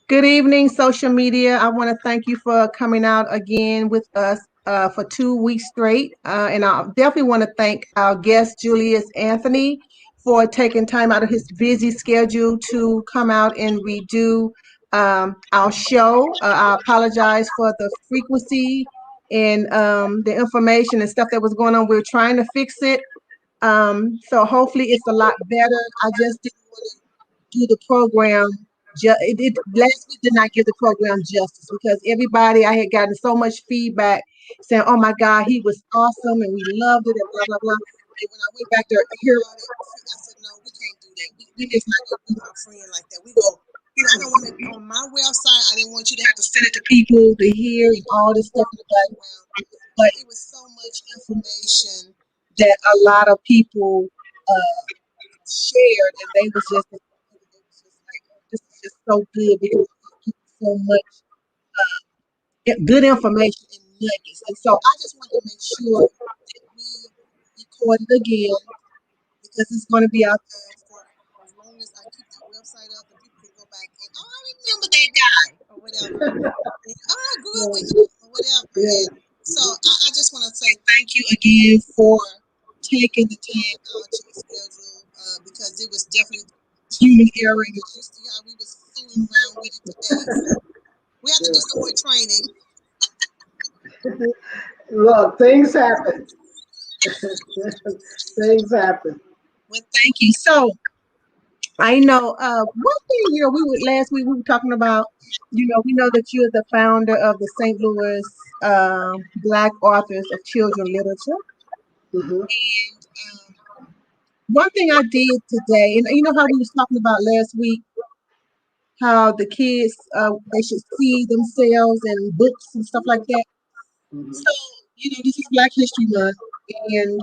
Good evening, social media. I want to thank you for coming out again with us for 2 weeks straight. And I definitely want to thank our guest, Julius Anthony, for taking time out of his busy schedule to come out and redo our show. I apologize for the frequency and the information and stuff that was going on. We're trying to fix it. So hopefully it's a lot better. I just didn't want to do the program. Last week did not give the program justice because everybody, I had gotten so much feedback saying, "Oh my God, he was awesome and we loved it," and blah blah blah. And when I went back there to hear all that, I said, "No, we can't do that. We just not gonna do our friend like that. We go." I don't want to on my website. I didn't want you to have to send it to people to hear and all this stuff in the background. But it was so much information that a lot of people shared, and they was just like, "Oh, this is just so good because it gives so much good information and nuggets." And so I just want to make sure that we record it again because it's going to be out there for as long as I keep that website up and people can go back and, "Oh, I remember that guy," or whatever. And, "Oh, I grew up with him," or whatever. Yeah. And so I just want to say thank you again for taking the time out your schedule because it was definitely human error and you see how we was fooling around with it today. So we have to do some more training. Look, things happen. Things happen. Well, thank you. So I know one thing here last week we were talking about, we know that you're the founder of the St. Louis Black Authors of Children Literature. Hmm. And one thing I did today, and you know how we was talking about last week, how the kids they should see themselves in books and stuff like that. Hmm. So, this is Black History Month, and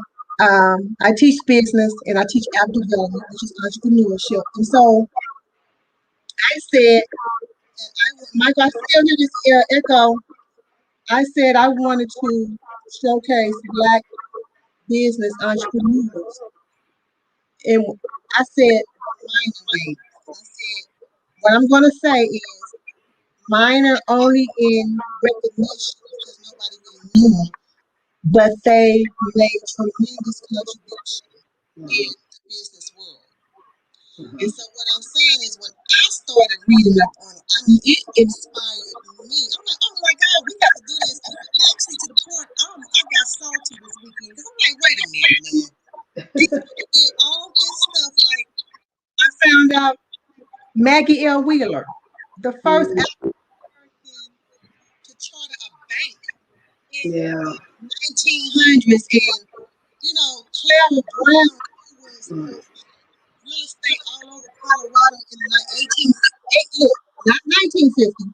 I teach business and I teach app development, which is entrepreneurship. And so I said, Michael, I still hear this echo. I said I wanted to showcase Black business entrepreneurs. And I said, minor ladies. I said, what I'm going to say is minor only in recognition because nobody really knew them, but they made tremendous contribution in the business world. And so what I'm saying is when I started reading up on it, I mean, it inspired me. I'm like, oh my God, we got to do this. Actually, to the point, I got salty this weekend because I'm like, wait a minute, man. These people did all this stuff. Like, I found out Maggie L. Wheeler, the first Hmm. African person to charter a bank in Yeah. the 1900s. And, Clara Brown, who was Mm. real estate all over Colorado in the 1858. Look, not 1950,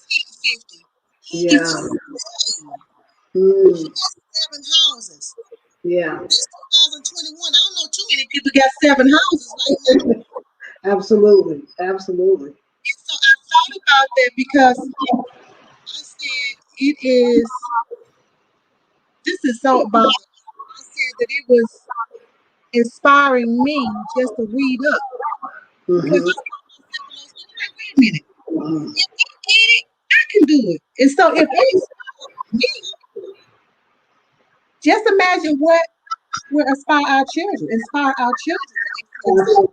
1850. He is Yeah. her name. She Mm. got 7 houses. Yeah. This 2021, I don't know too many people got 7 houses right now. Absolutely. Absolutely. And so I thought about that because I said this is so about, I said that it was inspiring me just to read up because Hmm. I saw myself and I was like, wait a minute. Mm. If I did it, I can do it. And so if it inspired me, just imagine what will inspire our children when they see themselves.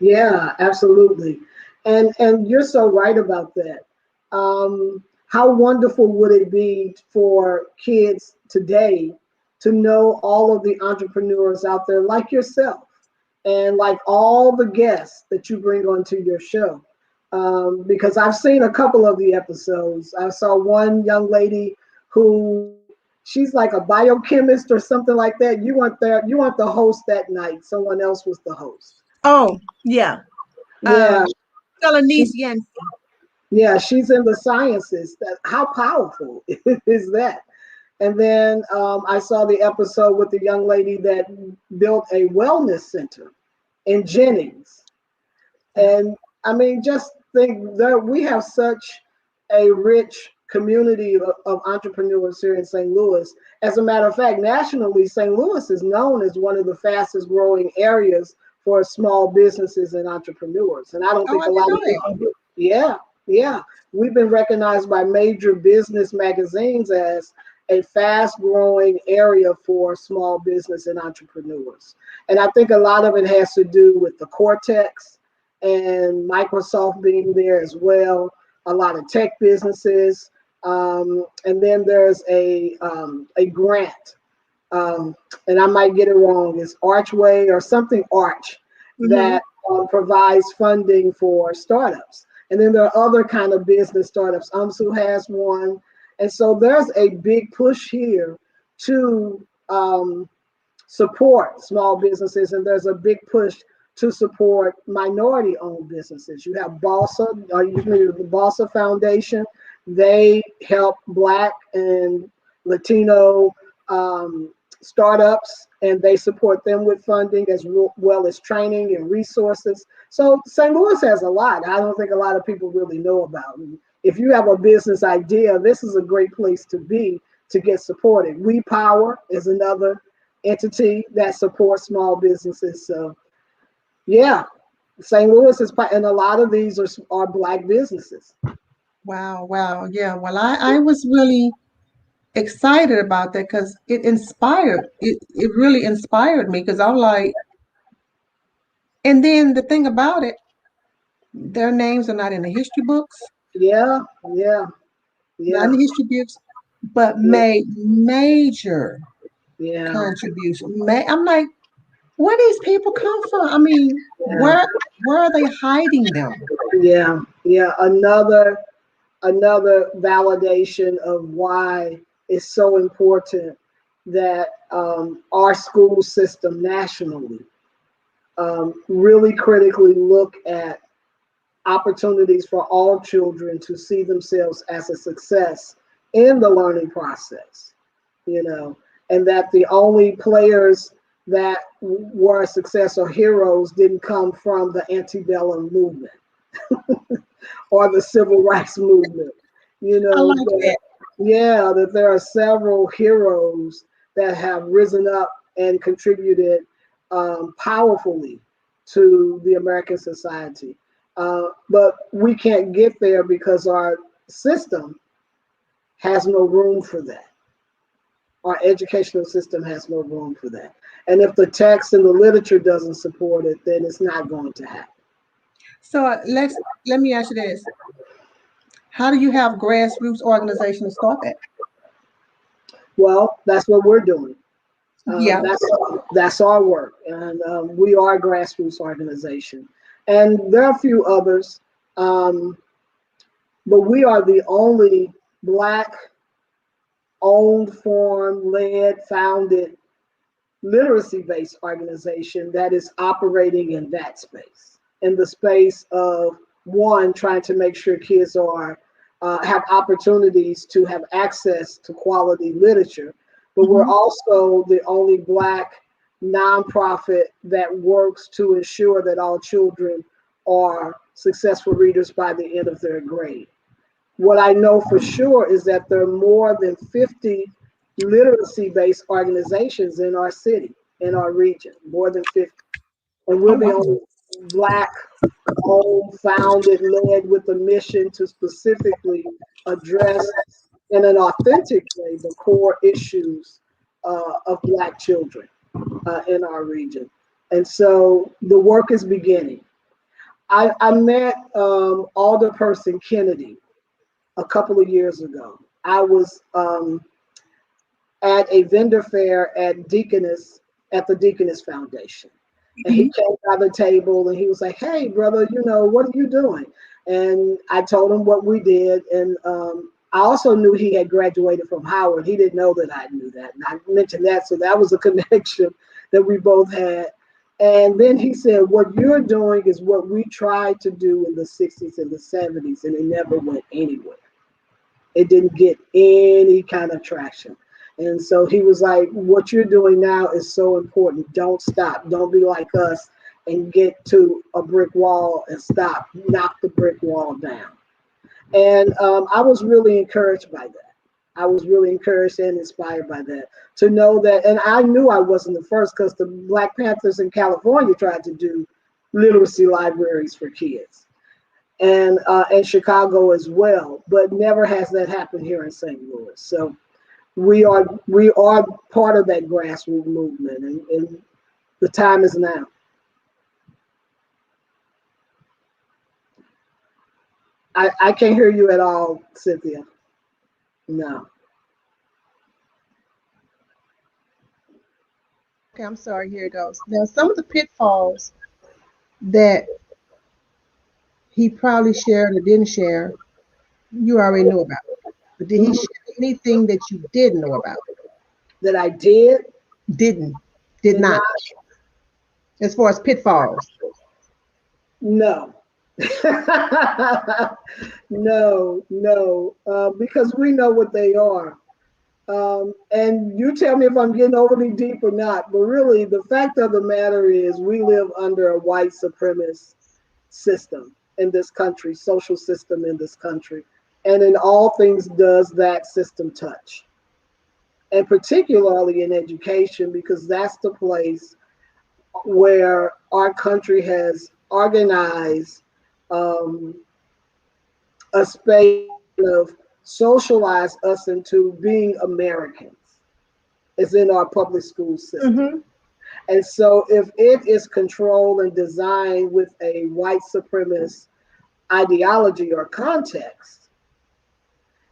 Yeah, absolutely. And you're so right about that. How wonderful would it be for kids today to know all of the entrepreneurs out there like yourself and like all the guests that you bring onto your show? Because I've seen a couple of the episodes. I saw one young lady who she's like a biochemist or something like that. You weren't the host that night. Someone else was the host. Oh, yeah. Yeah, Celanese she's Yancey. yeah, she's in the sciences. How powerful is that? And then I saw the episode with the young lady that built a wellness center in Jennings. And I mean, just think that we have such a rich community of entrepreneurs here in St. Louis. As a matter of fact, nationally, St. Louis is known as one of the fastest growing areas for small businesses and entrepreneurs. And I don't Oh, think I a didn't lot know of that. people do. Yeah, yeah. We've been recognized by major business magazines as a fast growing area for small business and entrepreneurs. And I think a lot of it has to do with the Cortex and Microsoft being there as well, a lot of tech businesses. And then there's a grant, and I might get it wrong, it's Archway or something Arch Mm-hmm. that provides funding for startups. And then there are other kind of business startups. UMSU has one. And so there's a big push here to support small businesses, and there's a big push to support minority-owned businesses. You have BALSA, usually the BALSA Foundation. They help Black and Latino startups, and they support them with funding as well as training and resources. So St. Louis has a lot. I don't think a lot of people really know about. And if you have a business idea, this is a great place to be to get supported. We Power is another entity that supports small businesses. So yeah, St. Louis is, and a lot of these are Black businesses. Wow, wow. Yeah. Well, I was really excited about that because it really inspired me because I'm like, and then the thing about it, their names are not in the history books, Yeah, yeah, not in yeah, the history books, but yeah, made major yeah, contribution. I'm like, where these people come from? I mean, yeah, where are they hiding them? yeah, yeah. Another validation of why it's so important that our school system nationally really critically look at opportunities for all children to see themselves as a success in the learning process, you know, and that the only players that were a success or heroes didn't come from the antebellum movement or the civil rights movement, you I know, like that, that. yeah, that there are several heroes that have risen up and contributed powerfully to the American society. But we can't get there because our system has no room for that. Our educational system has no room for that. And if the text and the literature doesn't support it, then it's not going to happen. So let me ask you this: how do you have grassroots organization to start that? Well, that's what we're doing. Um, Yeah. that's that's our work, and we are a grassroots organization, and there are a few others, um, but we are the only Black owned, formed, led, founded literacy-based organization that is operating in that space, in the space of one trying to make sure kids are have opportunities to have access to quality literature, but we're Hmm. also the only Black nonprofit that works to ensure that all children are successful readers by the end of their grade. What I know for sure is that there are more than 50 literacy based organizations in our city, in our region, more than 50. And Oh we're the wow. only Black owned, founded, led with a mission to specifically address in an authentic way the core issues of Black children in our region. And so the work is beginning. I met Alderperson Kennedy a couple of years ago. I was at a vendor fair at the Deaconess Foundation. And he Hmm. came by the table and he was like, "Hey, brother, what are you doing?" And I told him what we did. And I also knew he had graduated from Howard. He didn't know that I knew that. And I mentioned that. So that was a connection that we both had. And then he said, "What you're doing is what we tried to do in the 60s and the 70s, and it never went anywhere. It didn't get any kind of traction." And so he was like, "What you're doing now is so important. Don't stop. Don't be like us and get to a brick wall and stop. Knock the brick wall down." And I was really encouraged by that. I was really encouraged and inspired by that to know that. And I knew I wasn't the first because the Black Panthers in California tried to do literacy libraries for kids. and Chicago as well. But never has that happened here in St. Louis. So we are part of that grassroots movement, and the time is now. I can't hear you at all, Cynthia. No. Okay, I'm sorry. Here it goes. Now, some of the pitfalls that he probably shared or didn't share, you already knew about. But did he Mhm. share anything that you did know about? That I did, Did did not, not, as far as pitfalls. no. No, because we know what they are. And you tell me if I'm getting overly deep or not, but really the fact of the matter is we live under a white supremacist system in this country, social system in this country. And in all things does that system touch. And particularly in education, because that's the place where our country has organized um, a space of socialize us into being Americans. It's in our public school system. Mm-hmm. And so if it is controlled and designed with a white supremacist ideology or context,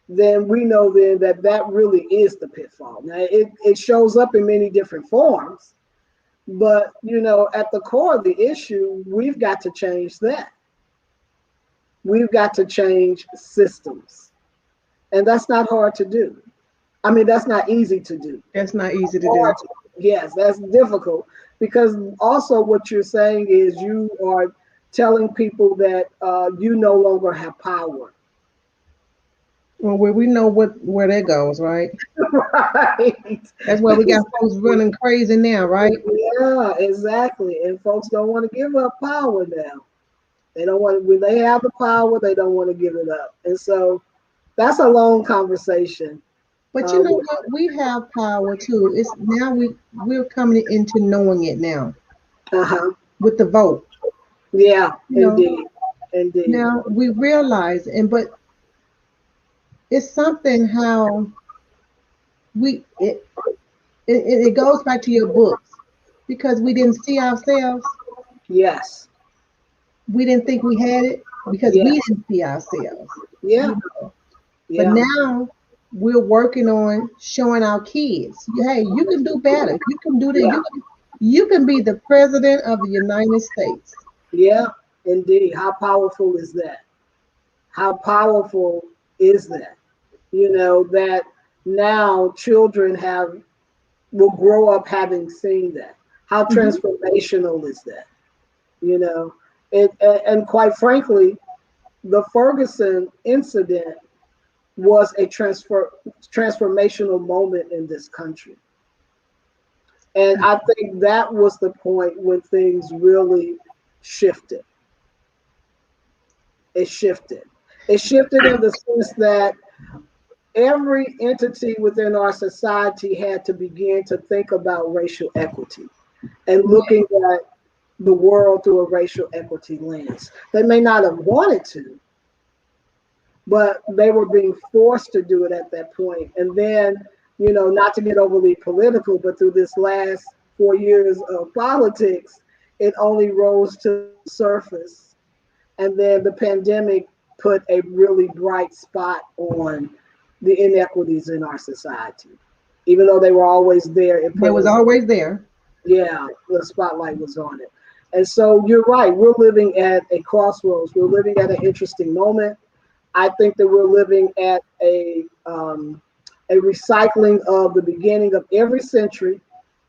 then we know then that that really is the pitfall. Now it shows up in many different forms, but at the core of the issue, we've got to change that. We've got to change systems. And that's not hard to do. I mean, that's not easy to do. That's not easy to do. Yes, that's difficult because also what you're saying is you are telling people that you no longer have power. Well, we know where that goes, right? Right. That's why we got folks running crazy now, right? Yeah, exactly. And folks don't want to give up power now. They don't want when they have the power, they don't want to give it up. And so that's a long conversation. But you Uh, know what? We have power too. It's now we're coming into knowing it now uh-huh. with the vote. Yeah, You know, indeed. Indeed. now we realize, but it's something how we it goes back to your books because we didn't see ourselves. Yes. We didn't think we had it because we Yes. didn't see ourselves. Yeah. You know. But Yeah. now we're working on showing our kids, hey, you can do better. You can do that. Yeah. You can be the president of the United States. Yeah. Indeed. How powerful is that? How powerful is that? That now children will grow up having seen that. How Hmm. transformational is that? You know, and quite frankly, the Ferguson incident was a transformational moment in this country. And I think that was the point when things really shifted. It shifted. It shifted in the sense that every entity within our society had to begin to think about racial equity and looking at the world through a racial equity lens. They may not have wanted to, but they were being forced to do it at that point. And then, not to get overly political, but through this last 4 years of politics, it only rose to the surface. And then the pandemic put a really bright spot on the inequities in our society. Even though they were always there, it That put was a, always there. yeah, the spotlight was on it. And so you're right, we're living at a crossroads. We're living at an interesting moment. I think that we're living at a recycling of the beginning of every century,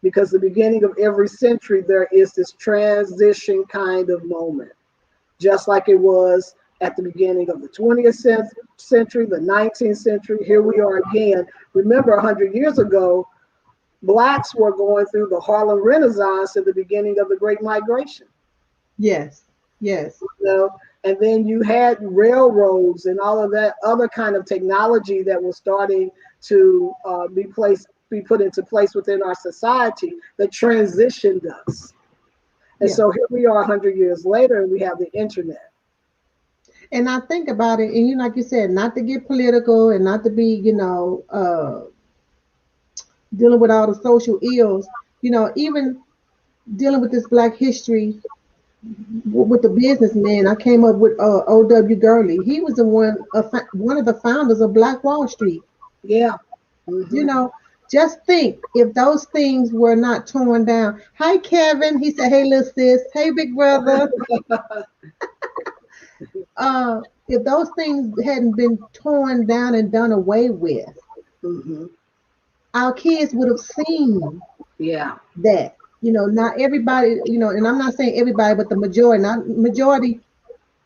because the beginning of every century, there is this transition kind of moment, just like it was at the beginning of the 20th century, the 19th century. Here we are again. Remember, 100 years ago, Blacks were going through the Harlem Renaissance at the beginning of the Great Migration. Yes. Yes. You know? And then you had railroads and all of that other kind of technology that was starting to be put into place within our society that transitioned us. And Yeah. so here we are 100 years later, and we have the internet. And I think about it, and like you said, not to get political and not to be, dealing with all the social ills, even dealing with this Black history with the businessman. I came up with O.W. Gurley. He was the one of the founders of Black Wall Street. Yeah. You Hmm. know, just think if those things were not torn down. Hi, Kevin. He said, "Hey, little sis. Hey, big brother." If those things hadn't been torn down and done away with, Hmm. our kids would have seen Yeah. that. Not everybody, and I'm not saying everybody, but the majority, not majority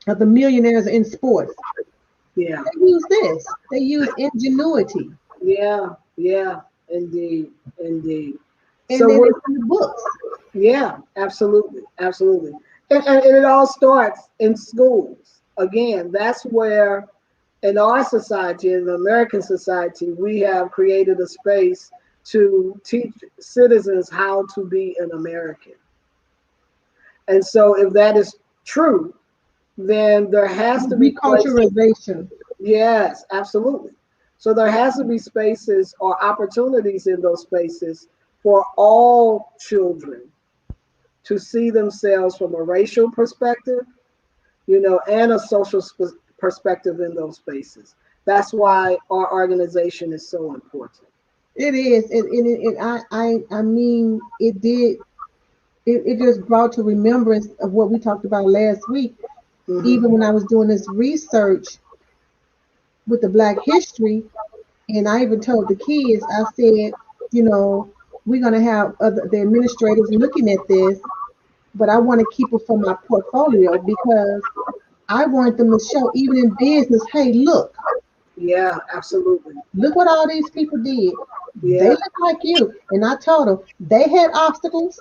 of the millionaires in sports, Yeah. they use this. They use ingenuity. Yeah. Yeah. Indeed. Indeed. And So then what? it's in the books. Yeah. Absolutely. Absolutely. And it all starts in schools. Again, that's where in our society, in the American society, we have created a space to teach citizens how to be an American. And so, if that is true, then there has to be places. Reculturization. Yes, absolutely. So, there has to be spaces or opportunities in those spaces for all children to see themselves from a racial perspective, and a social perspective in those spaces. That's why our organization is so important. It is. I mean, it did. It just brought to remembrance of what we talked about last week. Hmm. Even when I was doing this research with the Black history, and I even told the kids, I said, you know, we're gonna have the administrators looking at this, but I want to keep it for my portfolio because I want them to show, even in business, hey, Yeah, absolutely. look what all these people did. They Yeah, look like you. And I told them they had obstacles.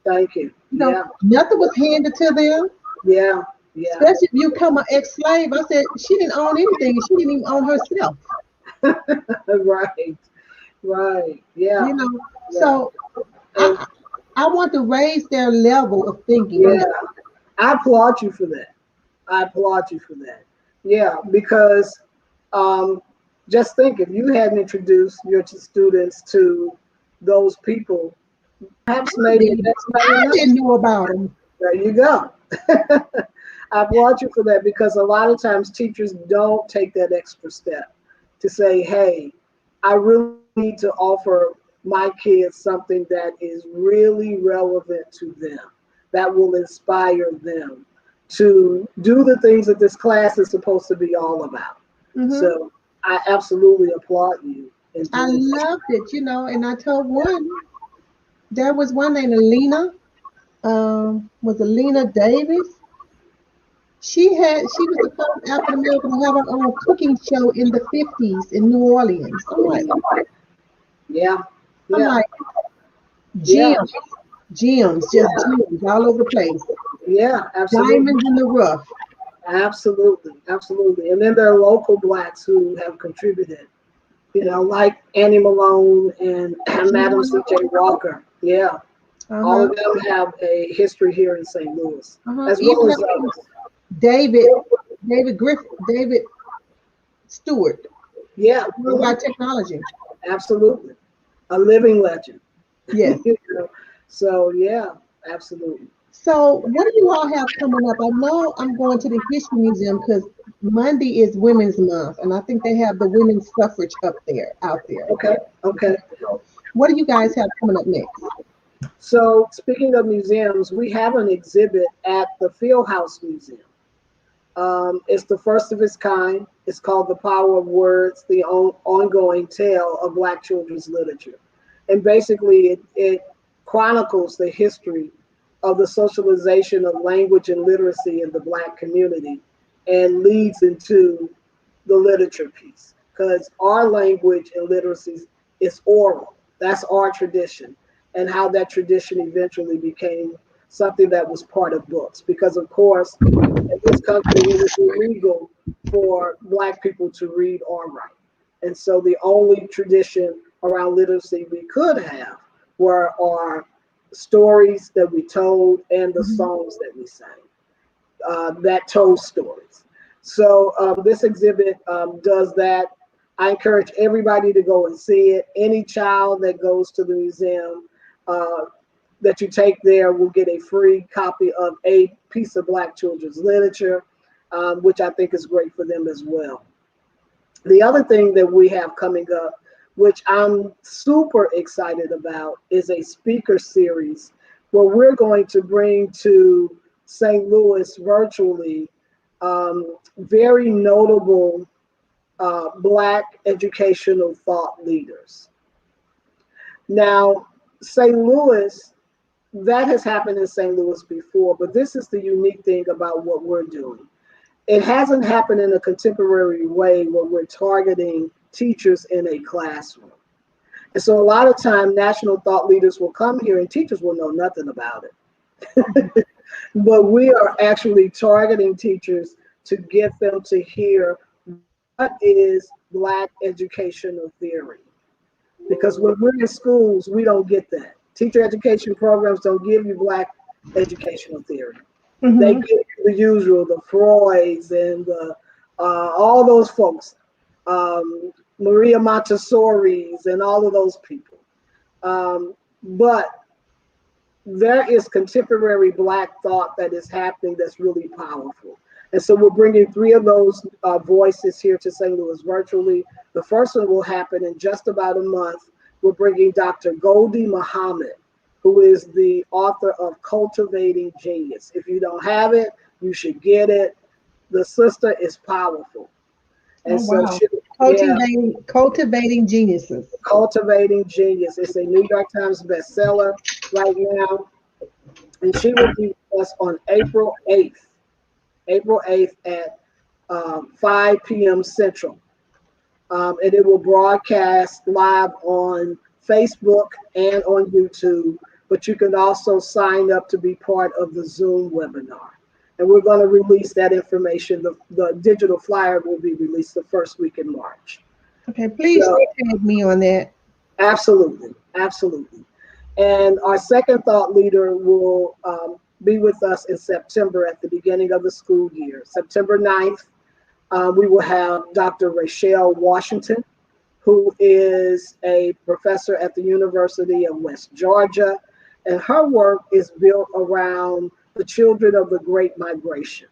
thank you. Yeah, Nothing was handed to them. yeah, yeah. Especially if you come an ex-slave. I said she didn't own anything. She didn't even own herself. Right, right. Yeah, You know. yeah. So And I I want to raise their level of thinking. yeah, I applaud you for that. I applaud you for that. Yeah, because um, just think if you hadn't introduced your students to those people, perhaps maybe next time you I know. didn't know about them. There you go. I applaud you for that because a lot of times teachers don't take that extra step to say, hey, I really need to offer my kids something that is really relevant to them, that will inspire them to do the things that this class is supposed to be all about. Hmm. So I absolutely applaud you in I doing that. loved it, and I told one, there was one named Alina, was Alina Davis. She was the first African American to have her own cooking show in the 50s in New Orleans. Yeah, I'm yeah, like, yeah, gems, gems, just yeah, gems all over the place. yeah, absolutely. Diamonds in the rough. Absolutely, absolutely. And then there are local blacks who have contributed, like Annie Malone and Madam C.J. Walker. Yeah, all Uh-huh. of them have a history here in St. Louis, Uh-huh. as well Even as others. David, David Stewart, Yeah, mhm, Worldwide Technology. absolutely. A living legend. Yes. You know? So, yeah, absolutely. So, what do you all have coming up? I know I'm going to the History Museum because Monday is Women's Month, and I think they have the women's suffrage out there. Okay, okay. So, what do you guys have coming up next? So, speaking of museums, we have an exhibit at the Fieldhouse Museum. It's the first of its kind. It's called The Power of Words, the ongoing tale of Black children's literature. And basically, it chronicles the history of the socialization of language and literacy in the Black community and leads into the literature piece. Because our language and literacy is oral, that's our tradition, and how that tradition eventually became something that was part of books. Because, of course, in this country, it is illegal for Black people to read or write. And so the only tradition around literacy we could have were our stories that we told and the Mhm. songs that we sang that told stories. So this exhibit does that. I encourage everybody to go and see it. Any child that goes to the museum uh, that you take there will get a free copy of a piece of Black children's literature, which I think is great for them as well. The other thing that we have coming up, which I'm super excited about, is a speaker series where we're going to bring to St. Louis virtually very notable Black educational thought leaders. Now, St. Louis, that has happened in St. Louis before, but this is the unique thing about what we're doing. It hasn't happened in a contemporary way where we're targeting teachers in a classroom. And so a lot of time national thought leaders will come here and teachers will know nothing about it. But we are actually targeting teachers to get them to hear what is Black educational theory. Because when we're in schools, we don't get that. Teacher education programs don't give you Black educational theory. They Mm-hmm. give you the usual, the Freuds and the, all those folks, Maria Montessori's and all of those people. But there is contemporary Black thought that is happening that's really powerful. And so we're bringing three of those voices here to St. Louis virtually. The first one will happen in just about a month. We're bringing Dr. Goldie Muhammad, who is the author of Cultivating Genius. If you don't have it, you should get it. The sister is powerful. And Oh, so wow. she, yeah, Cultivating geniuses. Cultivating Genius. It's a New York Times bestseller right now. And she will be with us on April 8th. April 8th at 5 p.m. Central. And it will broadcast live on Facebook and on YouTube, but you can also sign up to be part of the Zoom webinar. And we're going to release that information. The digital flyer will be released the first week in March. Okay, please So, tag me on that. absolutely, absolutely. And our second thought leader will be with us in September at the beginning of the school year. September 9th, we will have Dr. Rachelle Washington, who is a professor at the University of West Georgia. And her work is built around the children of the Great Migration.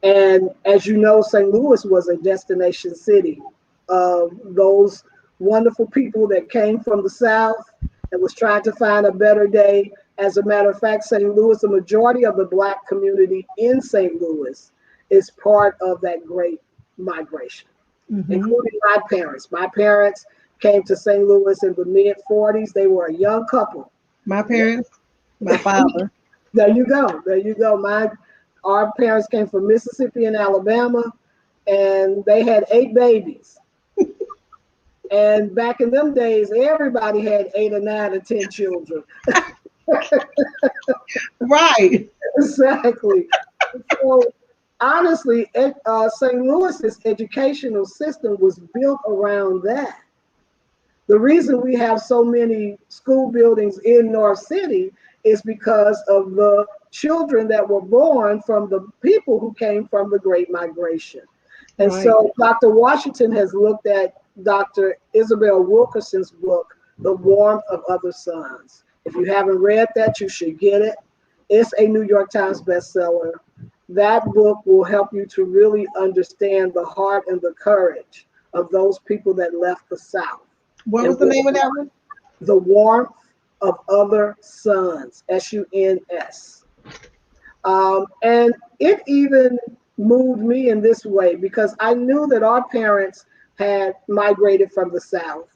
And as you know, St. Louis was a destination city of those wonderful people that came from the South and was trying to find a better day. As a matter of fact, St. Louis, the majority of the Black community in St. Louis is part of that great migration, Mm-hmm. including my parents. My parents came to St. Louis in the mid 40s. They were a young couple. My parents, my father. There you go. There you go. Our parents came from Mississippi and Alabama, and they had 8 babies. And back in them days, everybody had 8 or 9 or 10 children. Right. Exactly. So honestly, St. Louis's educational system was built around that. The reason we have so many school buildings in North City is because of the children that were born from the people who came from the Great Migration. And Right. so Dr. Washington has looked at Dr. Isabel Wilkerson's book, The Warmth of Other Suns. If you haven't read that, you should get it. It's a New York Times bestseller. That book will help you to really understand the heart and the courage of those people that left the South. What And was the name of that one? The Warmth of Other Suns, SUNS. And it even moved me in this way because I knew that our parents had migrated from the South.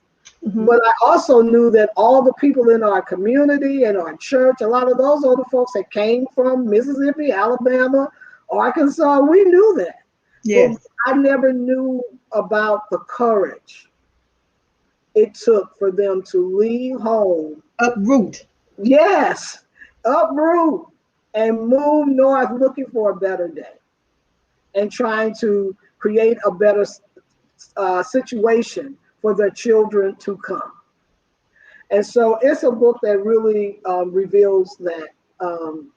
Mm-hmm. But I also knew that all the people in our community and our church, a lot of those older folks that came from Mississippi, Alabama, Arkansas, we knew that. But Yes. I never knew about the courage it took for them to leave home. Uproot. Yes, uproot and move north looking for a better day and trying to create a better situation for their children to come. And so it's a book that really reveals that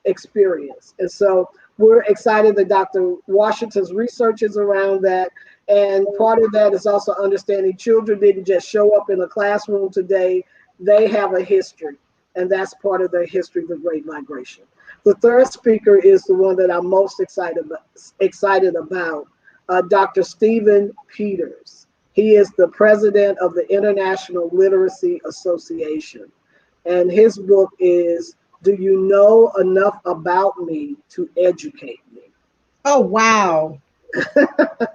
experience. And so we're excited that Dr. Washington's research is around that. And part of that is also understanding children didn't just show up in a classroom today. They have a history, and that's part of their history, the Great Migration. The third speaker is the one that I'm most excited about, Dr. Stephen Peters. He is the president of the International Literacy Association. And his book is, Do You Know Enough About Me to Educate Me? Oh, wow.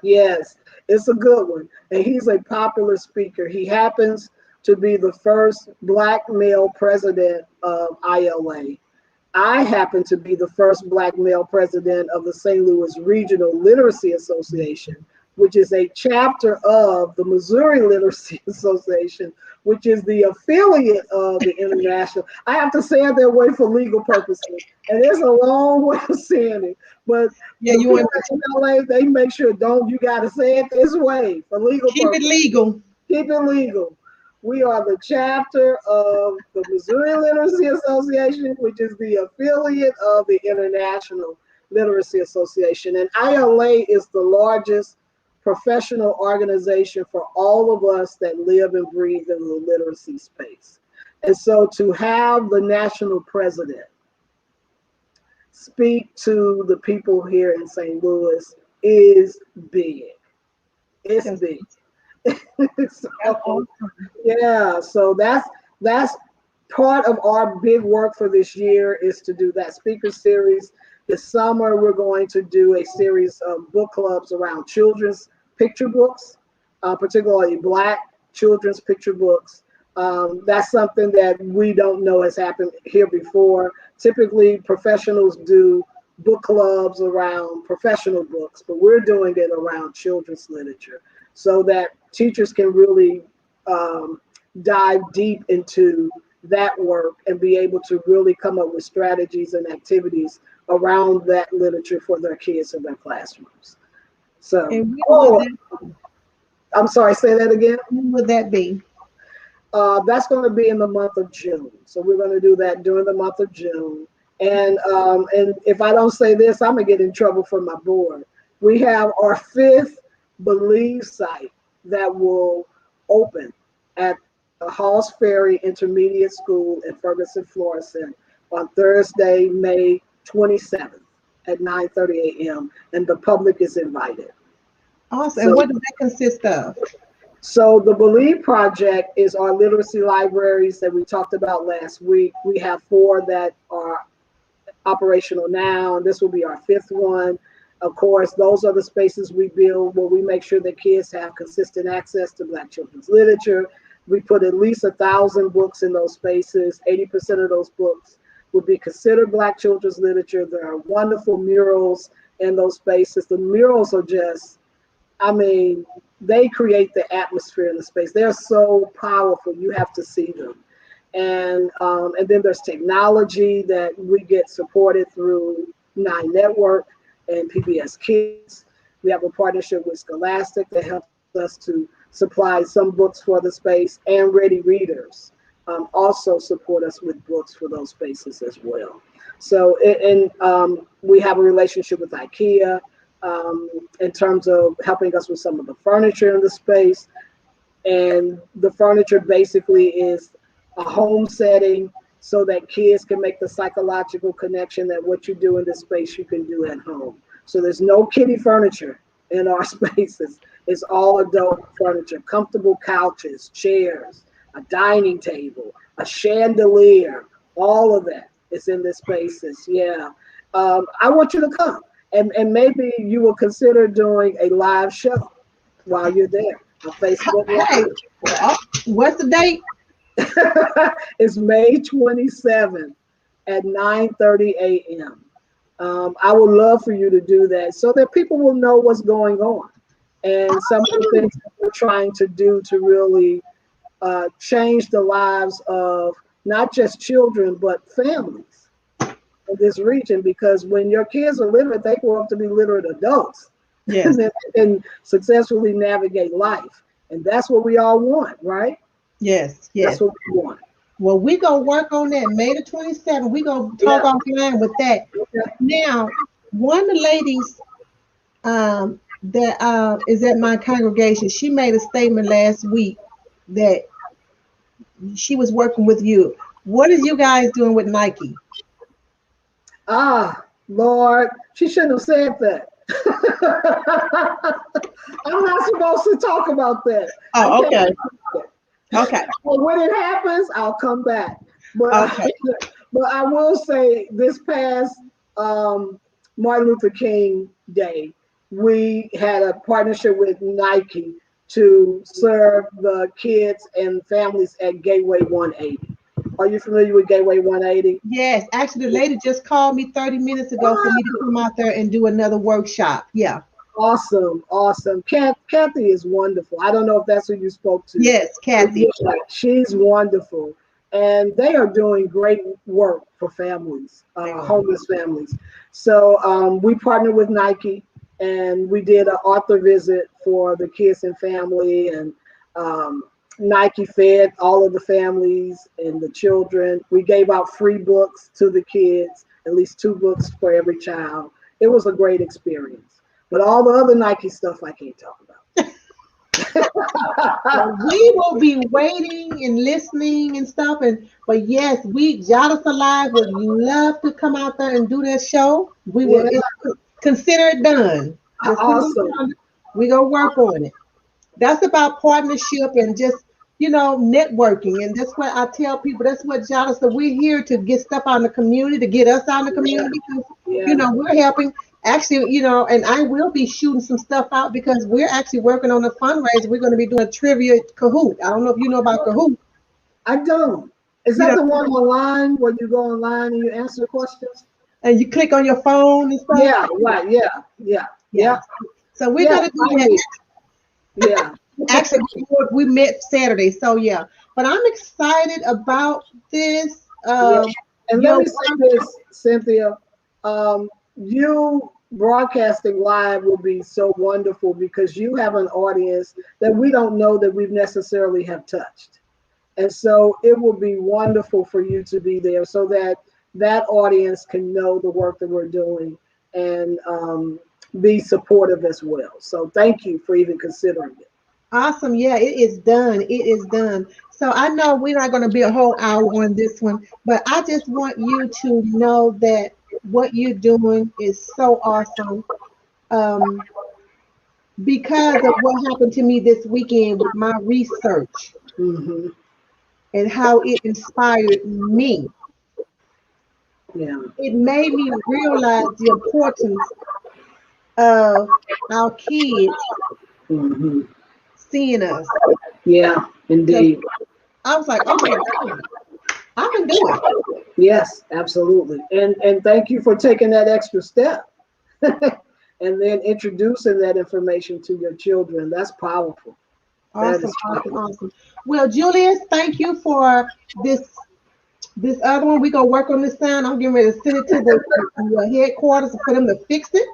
Yes, it's a good one. And he's a popular speaker. He happens to be the first Black male president of ILA. I happen to be the first Black male president of the St. Louis Regional Literacy Association, which is a chapter of the Missouri Literacy Association, which is the affiliate of the International. I have to say it that way for legal purposes, and there's a long way of saying it. But yeah, you want in LA, they make sure you got to say it this way for legal keep purposes. it legal. Keep it legal. We are the chapter of the Missouri Literacy Association, which is the affiliate of the International Literacy Association. And ILA is the largest professional organization for all of us that live and breathe in the literacy space. And so to have the national president speak to the people here in St. Louis is big. It's big. So, yeah, so that's part of our big work for this year, is to do that speaker series. This summer, we're going to do a series of book clubs around children's picture books, particularly Black children's picture books. That's something that we don't know has happened here before. Typically, professionals do book clubs around professional books, but we're doing it around children's literature so that teachers can really dive deep into that work and be able to really come up with strategies and activities around that literature for their kids in their classrooms. So, I'm sorry, say that again. When would that be? That's going to be in the month of June. So we're going to do that during the month of June. And if I don't say this, I'm going to get in trouble from my board. We have our 5th Believe site that will open at the Halls Ferry Intermediate School in Ferguson, Florissant on Thursday, May 27th at 9:30 a.m. And the public is invited. Awesome. And what does that consist of? So the Believe Project is our literacy libraries that we talked about last week. We have 4 that are operational now, and this will be our 5th one. Of course, those are the spaces we build where we make sure that kids have consistent access to Black children's literature. We put at least 1,000 books in those spaces. 80% of those books would be considered Black children's literature. There are wonderful murals in those spaces. The murals are just, I mean, they create the atmosphere in the space. They're so powerful. You have to see them. And then there's technology that we get supported through 9 Network and PBS Kids. We have a partnership with Scholastic that helps us to supply some books for the space, and Ready Readers also support us with books for those spaces as well. So, we have a relationship with IKEA in terms of helping us with some of the furniture in the space. And the furniture basically is a home setting so that kids can make the psychological connection that what you do in this space, you can do at home. So there's no kiddie furniture in our spaces. It's all adult furniture, comfortable couches, chairs, a dining table, a chandelier, all of that is in the spaces. Yeah. I want you to come, and maybe you will consider doing a live show while you're there on Facebook Live. Hey, what's the date? It's May 27th at 9:30 a.m. I would love for you to do that so that people will know what's going on and some of the things that we're trying to do to really change the lives of not just children, but families in this region. Because when your kids are literate, they grow up to be literate adults. Yes. And successfully navigate life. And that's what we all want, right? Yes, yes. That's what we want. Well, we gonna work on that May the 27th. We gonna talk offline with that. Now, one of the ladies that is at my congregation, she made a statement last week that she was working with you. What is you guys doing with Nike? Ah, Lord, she shouldn't have said that. I'm not supposed to talk about that. Oh, okay. Okay. Well, when it happens, I'll come back. But Okay. but I will say this past Martin Luther King Day, we had a partnership with Nike to serve the kids and families at Gateway 180. Are you familiar with Gateway 180? Yes, actually, the lady just called me 30 minutes ago for me to come out there and do another workshop. Yeah. Awesome, awesome. Kathy is wonderful. I don't know if that's who you spoke to. Yes, Kathy. She's wonderful. And they are doing great work for families, homeless families. So we partnered with Nike and we did an author visit for the kids and family. And Nike fed all of the families and the children. We gave out free books to the kids, at least 2 books for every child. It was a great experience. But all the other Nike stuff I can't talk about. We will be waiting and listening and stuff. But yes, JADASA Live would love to come out there and do that show. We will consider it done. Awesome. We're gonna work on it. That's about partnership and just networking. And that's what I tell people. That's what JADASA, we're here to get stuff out in the community, to get us out in the community because we're helping. Actually, and I will be shooting some stuff out because we're actually working on a fundraiser. We're going to be doing a trivia Kahoot. I don't know if you know about Kahoot. I don't. Is that the one online where you go online and you answer questions? And you click on your phone and stuff? Yeah, right. Yeah. So we're going to do that. Yeah. Actually, we met Saturday. So, yeah. But I'm excited about this. And let me say this, Cynthia. You broadcasting live will be so wonderful because you have an audience that we don't know that we've necessarily have touched. And so it will be wonderful for you to be there so that that audience can know the work that we're doing and be supportive as well. So thank you for even considering it. Awesome. Yeah, it is done. It is done. So I know we're not going to be a whole hour on this one, but I just want you to know that what you're doing is so awesome because of what happened to me this weekend with my research and how it inspired me. Yeah. It made me realize the importance of our kids seeing us. Yeah, indeed. I was like, oh my God, I can do it. Yes, absolutely. And thank you for taking that extra step and then introducing that information to your children. That's powerful. Awesome. Well, Julius, thank you for this other one. We're going to work on this sound. I'm getting ready to send it to the headquarters for them to fix it.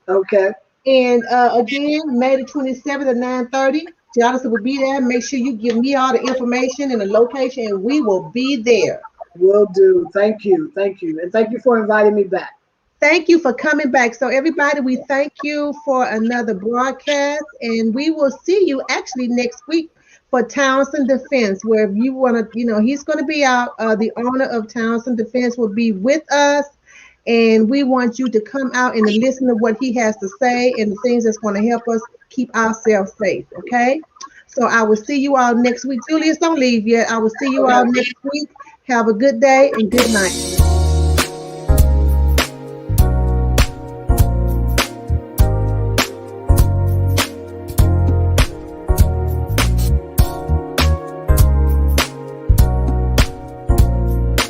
Okay. And again, May the 27th at 9:30. JADASA will be there. Make sure you give me all the information and the location, and we will be there. Will do. Thank you. And thank you for inviting me back. Thank you for coming back. So everybody, we thank you for another broadcast, and we will see you actually next week for Townsend Defense, where if you want to, he's going to be out. The owner of Townsend Defense will be with us, and we want you to come out and listen to what he has to say and the things that's going to help us keep ourselves safe, okay? So I will see you all next week. Julius, don't leave yet. I will see you all next week. Have a good day and good night.